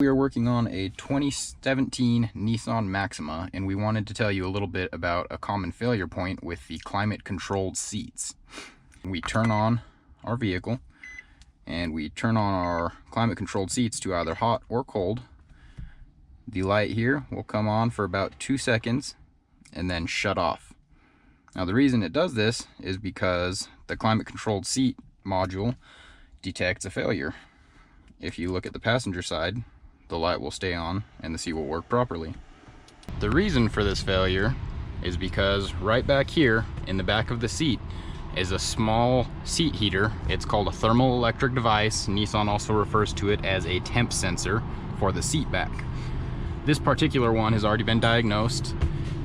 We are working on a 2017 Nissan Maxima, and we wanted to tell you a little bit about a common failure point with the climate-controlled seats. We turn on our vehicle, and we turn on our climate-controlled seats to either hot or cold. The light here will come on for about 2 seconds and then shut off. Now the reason it does this is because the climate-controlled seat module detects a failure. If you look at the passenger side, the light will stay on and the seat will work properly. The reason for this failure is because right back here in the back of the seat is a small seat heater. It's called a thermal electric device. Nissan also refers to it as a temp sensor for the seat back. This particular one has already been diagnosed,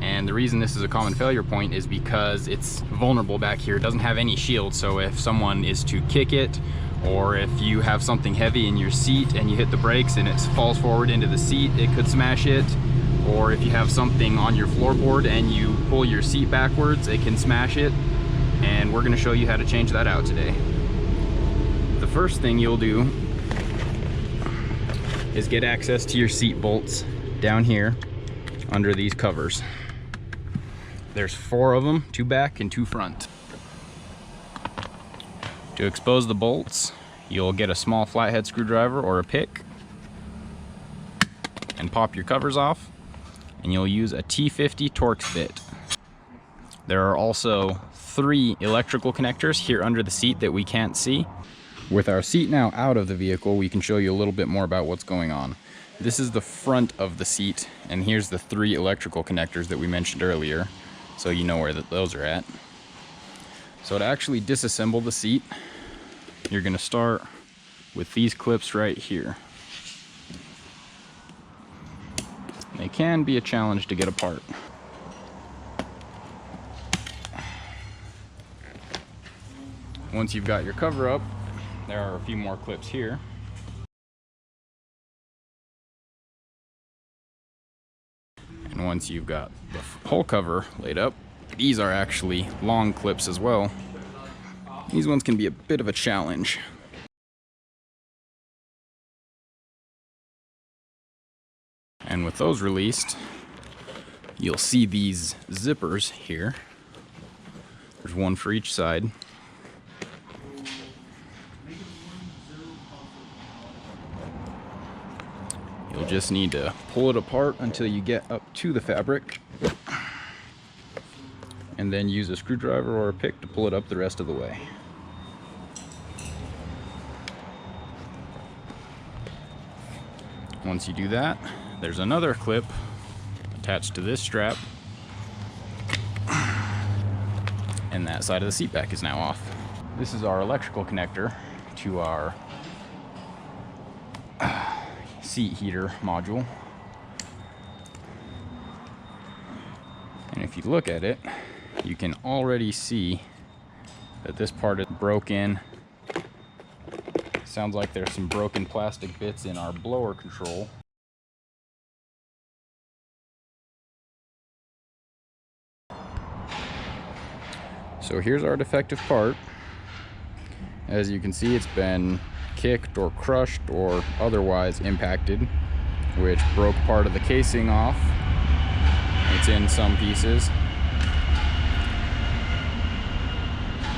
and the reason this is a common failure point is because it's vulnerable back here. It doesn't have any shield, so if someone is to kick it, or if you have something heavy in your seat and you hit the brakes and it falls forward into the seat, it could smash it. Or if you have something on your floorboard and you pull your seat backwards, it can smash it. And we're going to show you how to change that out today. The first thing you'll do is get access to your seat bolts down here under these covers. There's 4 of them, 2 back and 2 front. To expose the bolts, you'll get a small flathead screwdriver or a pick and pop your covers off, and you'll use a T50 Torx bit. There are also 3 electrical connectors here under the seat that we can't see. With our seat now out of the vehicle, we can show you a little bit more about what's going on. This is the front of the seat, and here's the 3 electrical connectors that we mentioned earlier, so you know where those are at. So to actually disassemble the seat, you're going to start with these clips right here. They can be a challenge to get apart. Once you've got your cover up, there are a few more clips here. And once you've got the whole cover laid up, these are actually long clips as well. These ones can be a bit of a challenge. And with those released, you'll see these zippers here. There's one for each side. You'll just need to pull it apart until you get up to the fabric, and then use a screwdriver or a pick to pull it up the rest of the way. Once you do that, there's another clip attached to this strap, and that side of the seat back is now off. This is our electrical connector to our seat heater module. And if you look at it, you can already see that this part is broken. Sounds like there's some broken plastic bits in our blower control. So here's our defective part. As you can see, it's been kicked or crushed or otherwise impacted, which broke part of the casing off. It's in some pieces.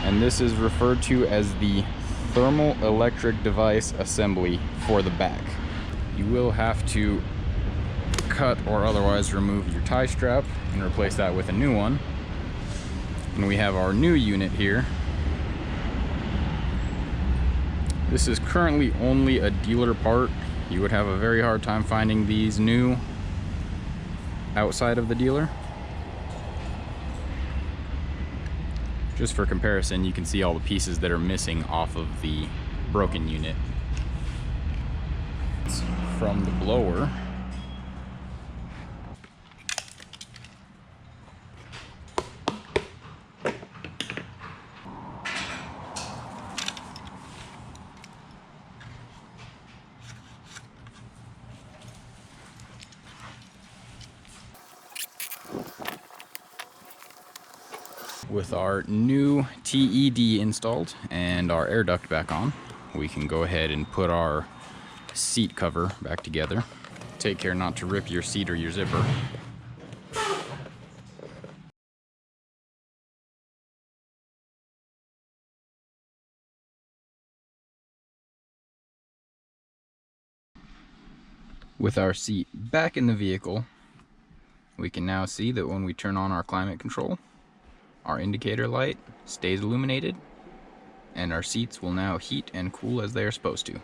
And this is referred to as the thermal electric device assembly for the back. You will have to cut or otherwise remove your tie strap and replace that with a new one. And we have our new unit here. This is currently only a dealer part. You would have a very hard time finding these new outside of the dealer. Just for comparison, you can see all the pieces that are missing off of the broken unit. It's from the blower. With our new TED installed and our air duct back on, we can go ahead and put our seat cover back together. Take care not to rip your seat or your zipper. With our seat back in the vehicle, we can now see that when we turn on our climate control, our indicator light stays illuminated, and our seats will now heat and cool as they are supposed to.